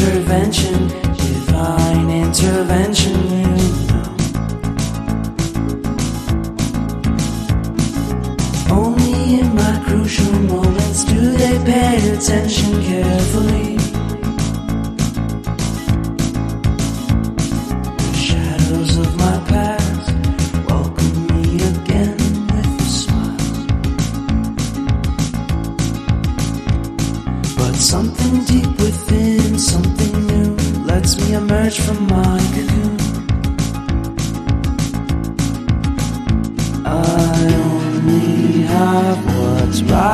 intervention, divine intervention, you know. Only in my crucial moments do they pay attention carefully. The shadows of my past welcome me again with a smile. But something deep within, something new, lets me emerge from my cocoon. I only have what's right